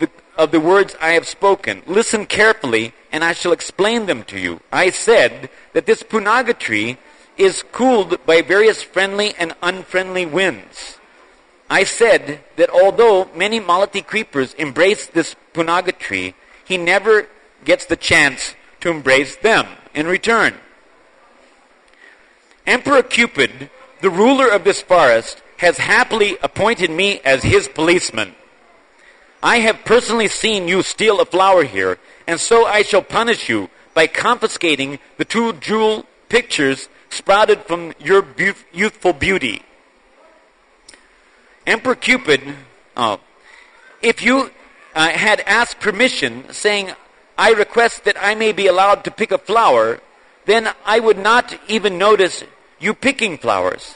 the words I have spoken. Listen carefully, and I shall explain them to you. I said that this Punaga tree is cooled by various friendly and unfriendly winds. I said that although many Malati creepers embrace this Punaga tree, he never gets the chance to embrace them in return. Emperor Cupid, the ruler of this forest, has happily appointed me as his policeman. I have personally seen you steal a flower here, and so I shall punish you by confiscating the 2 jewel pictures sprouted from your youthful beauty. Emperor Cupid, if you had asked permission, saying, I request that I may be allowed to pick a flower, then I would not even notice you picking flowers.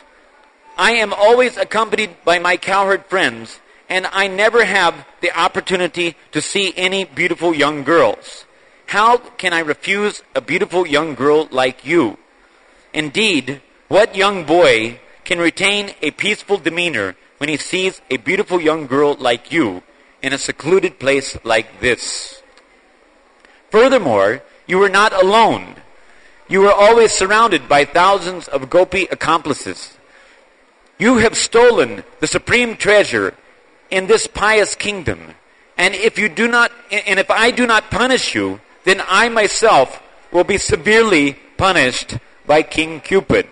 I am always accompanied by my cowherd friends, and I never have the opportunity to see any beautiful young girls. How can I refuse a beautiful young girl like you? Indeed, what young boy can retain a peaceful demeanor when he sees a beautiful young girl like you in a secluded place like this? Furthermore, you are not alone. You are always surrounded by thousands of gopi accomplices. You have stolen the supreme treasure in this pious kingdom, and if I do not punish you, then I myself will be severely punished by King Cupid.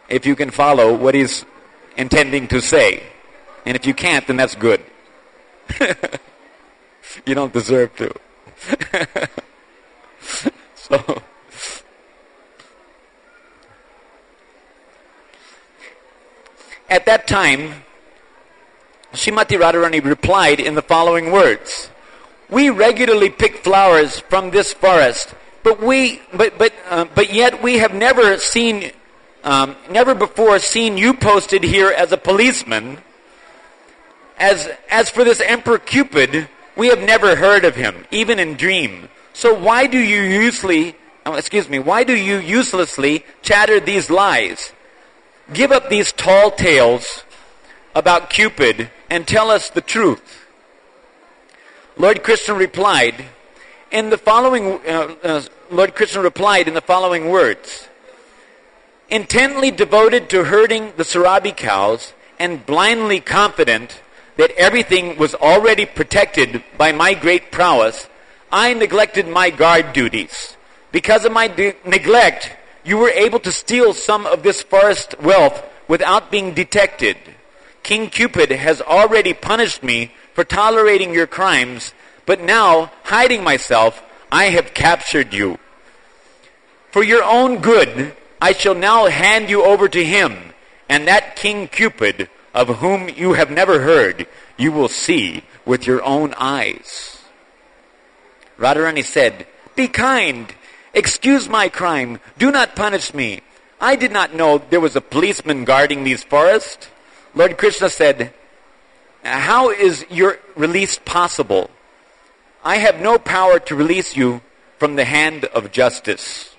If you can follow what he's intending to say, and if you can't, then that's good. You don't deserve to. So, at that time, Srimati Radharani replied in the following words: "We regularly pick flowers from this forest, but yet we have never seen never before seen you posted here as a policeman. As for this Emperor Cupid, we have never heard of him, even in dream. So why do you uselessly chatter these lies? Give up these tall tales about Cupid and tell us the truth. Lord Krishna replied in the following words. Intently devoted to herding the Sarabi cows and blindly confident that everything was already protected by my great prowess, I neglected my guard duties. Because of my neglect, you were able to steal some of this forest wealth without being detected. King Cupid has already punished me for tolerating your crimes, but now, hiding myself, I have captured you. For your own good, I shall now hand you over to him, and that King Cupid, of whom you have never heard, you will see with your own eyes. Radharani said, Be kind. Excuse my crime. Do not punish me. I did not know there was a policeman guarding these forests. Lord Krishna said, How is your release possible? I have no power to release you from the hand of justice.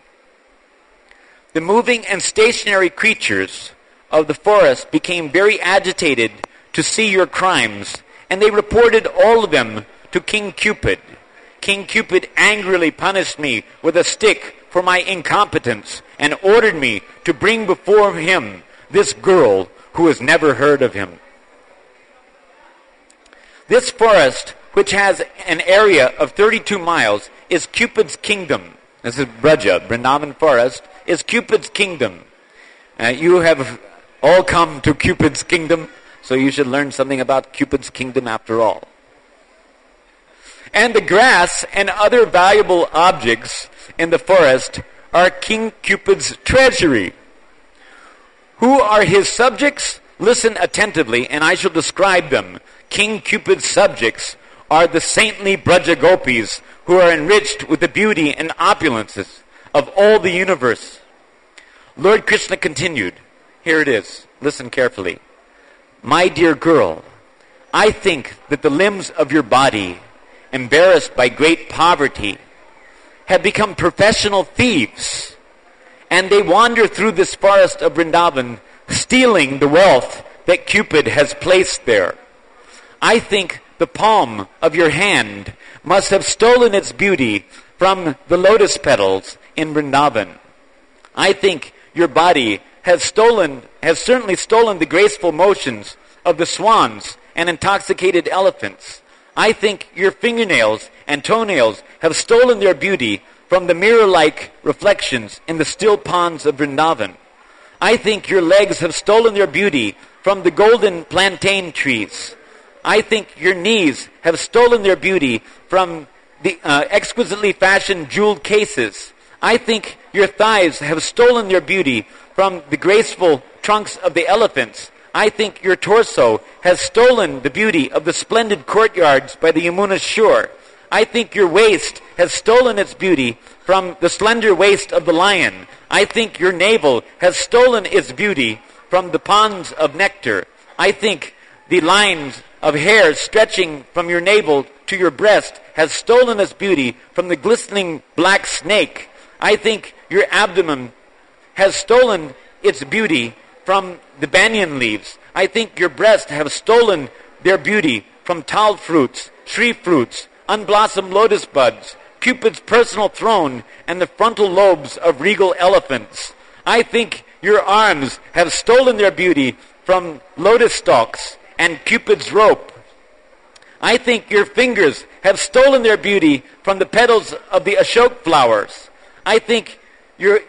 The moving and stationary creatures of the forest became very agitated to see your crimes, and they reported all of them to King Cupid. King Cupid angrily punished me with a stick for my incompetence and ordered me to bring before him this girl who has never heard of him. This forest, which has an area of 32 miles, is Cupid's kingdom. This is Braja, Vrindavan forest, is Cupid's kingdom. You have all come to Cupid's kingdom, so you should learn something about Cupid's kingdom after all. And the grass and other valuable objects in the forest are King Cupid's treasury. Who are his subjects? Listen attentively, and I shall describe them. King Cupid's subjects are the saintly Braja Gopis, who are enriched with the beauty and opulences of all the universe. Lord Krishna continued. Here it is. Listen carefully. My dear girl, I think that the limbs of your body, embarrassed by great poverty, have become professional thieves, and they wander through this forest of Vrindavan, stealing the wealth that Cupid has placed there. I think the palm of your hand must have stolen its beauty from the lotus petals in Vrindavan. I think your body has certainly stolen the graceful motions of the swans and intoxicated elephants. I think your fingernails and toenails have stolen their beauty from the mirror-like reflections in the still ponds of Vrindavan. I think your legs have stolen their beauty from the golden plantain trees. I think your knees have stolen their beauty from the exquisitely fashioned jeweled cases. I think your thighs have stolen their beauty from the graceful trunks of the elephants. I think your torso has stolen the beauty of the splendid courtyards by the Yamuna's shore. I think your waist has stolen its beauty from the slender waist of the lion. I think your navel has stolen its beauty from the ponds of nectar. I think the lines of hair stretching from your navel to your breast has stolen its beauty from the glistening black snake. I think your abdomen has stolen its beauty from the banyan leaves. I think your breasts have stolen their beauty from tal fruits, tree fruits, unblossomed lotus buds, Cupid's personal throne, and the frontal lobes of regal elephants. I think your arms have stolen their beauty from lotus stalks and Cupid's rope. I think your fingers have stolen their beauty from the petals of the ashok flowers. I think you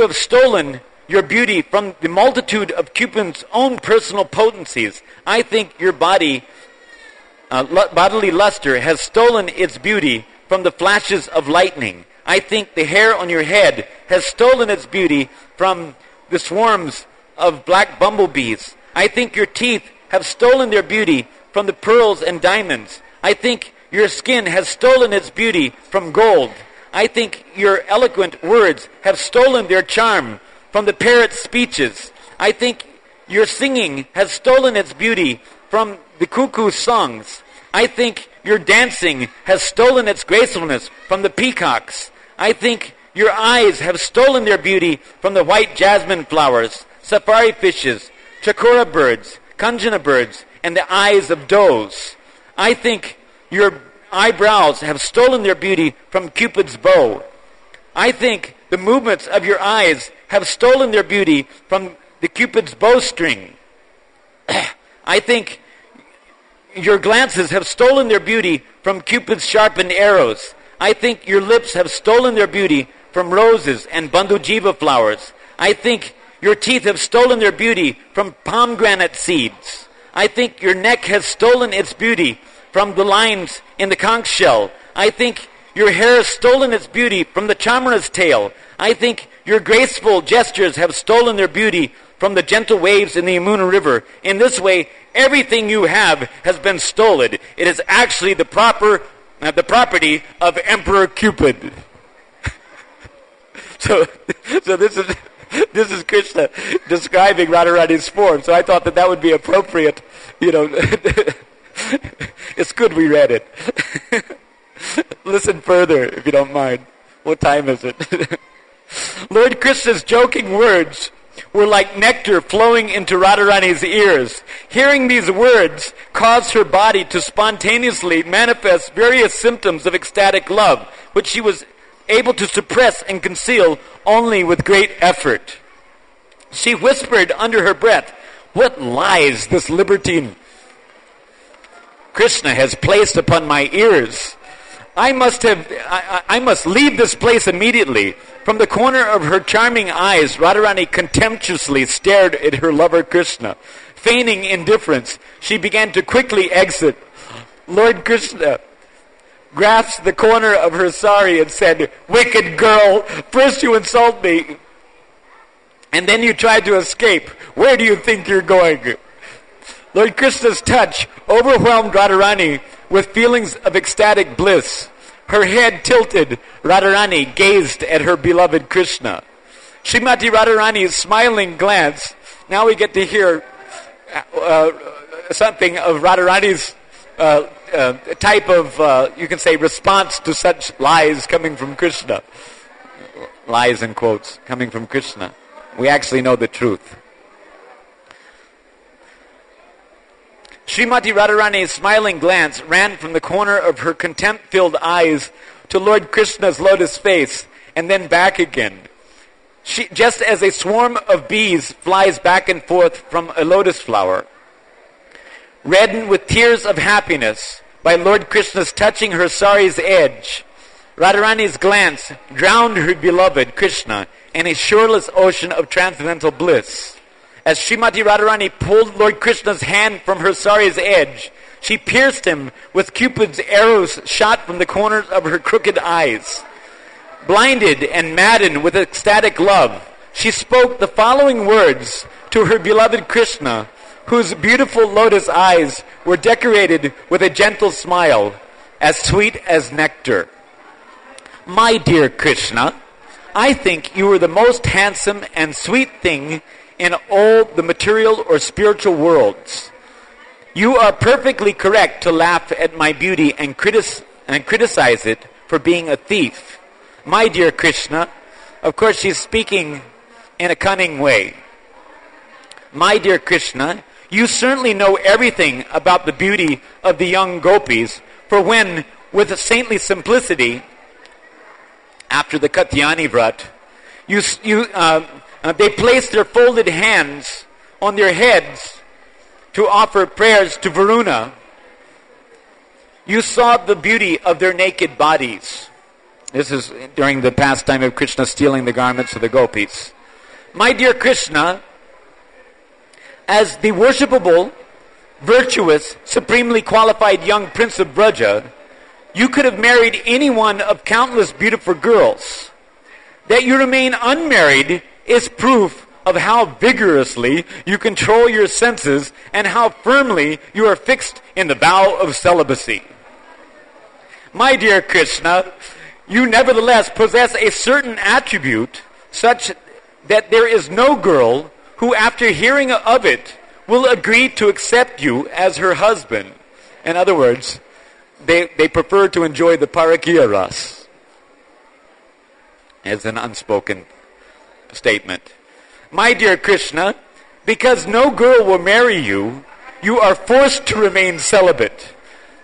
have stolen your beauty from the multitude of Cupid's own personal potencies. I think your bodily luster has stolen its beauty from the flashes of lightning. I think the hair on your head has stolen its beauty from the swarms of black bumblebees. I think your teeth have stolen their beauty from the pearls and diamonds. I think your skin has stolen its beauty from gold. I think your eloquent words have stolen their charm from the parrot's speeches. I think your singing has stolen its beauty from the cuckoo's songs. I think your dancing has stolen its gracefulness from the peacocks. I think your eyes have stolen their beauty from the white jasmine flowers, safari fishes, chakora birds, kanjana birds, and the eyes of does. I think your eyebrows have stolen their beauty from Cupid's bow. I think the movements of your eyes have stolen their beauty from the Cupid's bowstring. I think your glances have stolen their beauty from Cupid's sharpened arrows. I think your lips have stolen their beauty from roses and bandhujiva flowers. I think your teeth have stolen their beauty from pomegranate seeds. I think your neck has stolen its beauty from the lines in the conch shell. I think your hair has stolen its beauty from the chamara's tail. I think your graceful gestures have stolen their beauty from the gentle waves in the Yamuna River. In this way, everything you have has been stolen. It is actually the property of Emperor Cupid. So this is Krishna describing Radharani's form. So I thought that would be appropriate. It's good we read it. Listen further, if you don't mind. What time is it? Lord Krishna's joking words were like nectar flowing into Radharani's ears. Hearing these words caused her body to spontaneously manifest various symptoms of ecstatic love, which she was able to suppress and conceal only with great effort. She whispered under her breath, "What lies this libertine Krishna has placed upon my ears? I must leave this place immediately." From the corner of her charming eyes, Radharani contemptuously stared at her lover Krishna. Feigning indifference, she began to quickly exit. Lord Krishna grasped the corner of her sari and said, "Wicked girl, first you insult me, and then you try to escape. Where do you think you're going?" Lord Krishna's touch overwhelmed Radharani with feelings of ecstatic bliss. Her head tilted, Radharani gazed at her beloved Krishna. Srimati Radharani's smiling glance, now we get to hear something of Radharani's type of, you can say, response to such lies coming from Krishna. Lies in quotes, coming from Krishna. We actually know the truth. Srimati Radharani's smiling glance ran from the corner of her contempt-filled eyes to Lord Krishna's lotus face, and then back again. Just as a swarm of bees flies back and forth from a lotus flower. Reddened with tears of happiness by Lord Krishna's touching her sari's edge, Radharani's glance drowned her beloved Krishna in a shoreless ocean of transcendental bliss. As Srimati Radharani pulled Lord Krishna's hand from her sari's edge, she pierced him with Cupid's arrows shot from the corners of her crooked eyes. Blinded and maddened with ecstatic love, she spoke the following words to her beloved Krishna, whose beautiful lotus eyes were decorated with a gentle smile, as sweet as nectar. "My dear Krishna, I think you are the most handsome and sweet thing in all the material or spiritual worlds. You are perfectly correct to laugh at my beauty and criticize it for being a thief. My dear Krishna," of course she's speaking in a cunning way. "My dear Krishna, you certainly know everything about the beauty of the young gopis, for when, with a saintly simplicity, after the Katyani Vrat, they placed their folded hands on their heads to offer prayers to Varuna. You saw the beauty of their naked bodies." This is during the pastime of Krishna stealing the garments of the gopis. "My dear Krishna, as the worshipable, virtuous, supremely qualified young prince of Braja, you could have married any one of countless beautiful girls. That you remain unmarried is proof of how vigorously you control your senses and how firmly you are fixed in the vow of celibacy. My dear Krishna, you nevertheless possess a certain attribute such that there is no girl who, after hearing of it, will agree to accept you as her husband. In other words, they prefer to enjoy the parakiya ras, as an unspoken statement. My dear Krishna, because no girl will marry you, you are forced to remain celibate.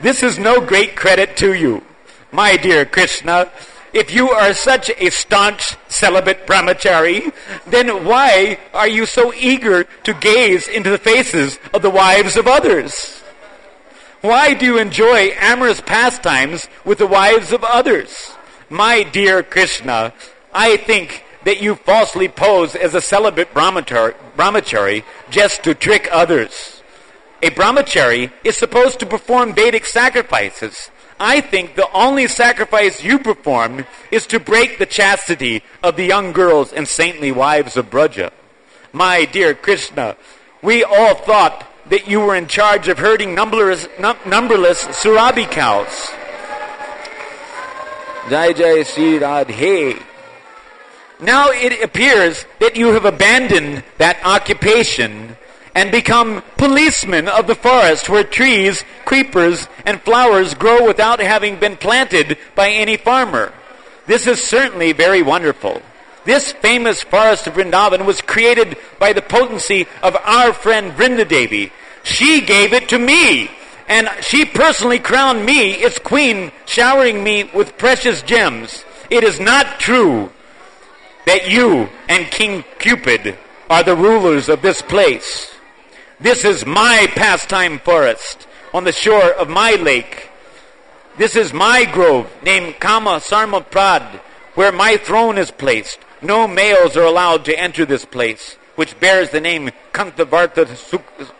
This is no great credit to you. My dear Krishna, if you are such a staunch celibate brahmachari, then why are you so eager to gaze into the faces of the wives of others? Why do you enjoy amorous pastimes with the wives of others? My dear Krishna, I think that you falsely pose as a celibate brahmachari just to trick others. A brahmachari is supposed to perform Vedic sacrifices. I think the only sacrifice you perform is to break the chastity of the young girls and saintly wives of Braja. My dear Krishna, we all thought that you were in charge of herding numberless Surabi cows. Jai Jai Sri Radhe. Now it appears that you have abandoned that occupation and become policemen of the forest where trees, creepers, and flowers grow without having been planted by any farmer. This is certainly very wonderful. This famous forest of Vrindavan was created by the potency of our friend Vrindadevi. She gave it to me, and she personally crowned me its queen, showering me with precious gems. It is not true that you and King Cupid are the rulers of this place. This is my pastime forest on the shore of my lake. This is my grove named Kama Sarma Prad, where my throne is placed. No males are allowed to enter this place, which bears the name Kantavarta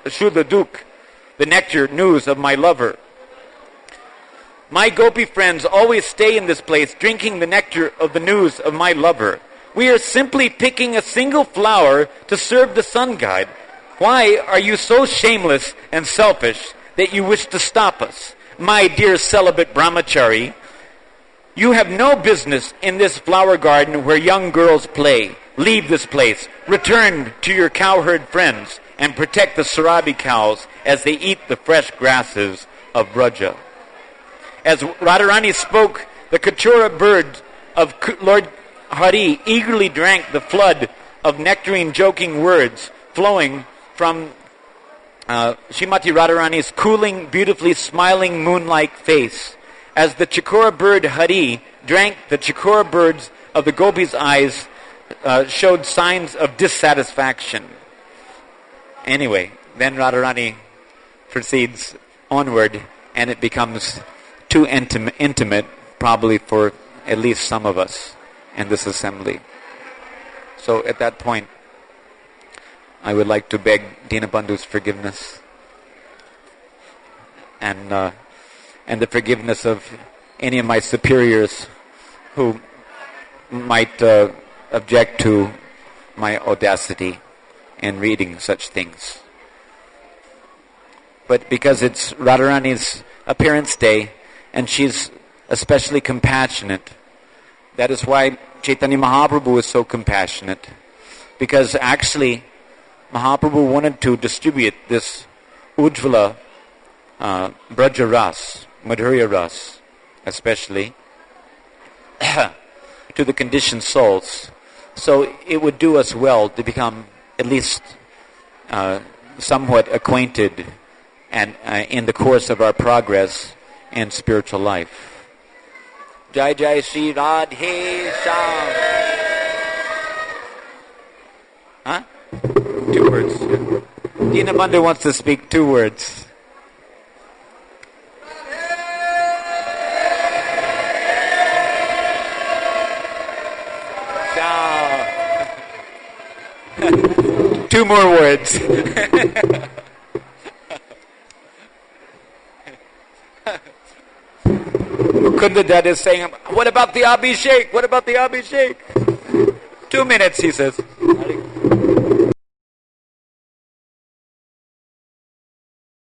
Shudaduk, the nectar news of my lover. My gopi friends always stay in this place drinking the nectar of the news of my lover. We are simply picking a single flower to serve the sun god. Why are you so shameless and selfish that you wish to stop us? My dear celibate brahmachari, you have no business in this flower garden where young girls play. Leave this place. Return to your cowherd friends and protect the Sarabi cows as they eat the fresh grasses of Braja. As Radharani spoke, the Kachura bird of Lord Hari eagerly drank the flood of nectarine joking words flowing from Srimati Radharani's cooling, beautifully smiling moon-like face. As the Chakora bird Hari drank, the Chakora birds of the gopis' eyes showed signs of dissatisfaction. Anyway, then Radharani proceeds onward, and it becomes too intimate, probably for at least some of us in this assembly. So at that point, I would like to beg Dinabandhu's forgiveness and the forgiveness of any of my superiors who might object to my audacity in reading such things. But because it's Radharani's appearance day and she's especially compassionate, that is why Chaitanya Mahaprabhu is so compassionate. Because actually Mahaprabhu wanted to distribute this Ujjvala Braja Ras, Madhurya Ras, especially, to the conditioned souls. So it would do us well to become at least somewhat acquainted and in the course of our progress in spiritual life. Jai Jai Sri Radhe Sham. Huh? 2 words. Dinabandhu wants to speak 2 words. Two more words. Mukunda Dad is saying, what about the Abhishek? What about the Abhishek? 2 minutes, he says.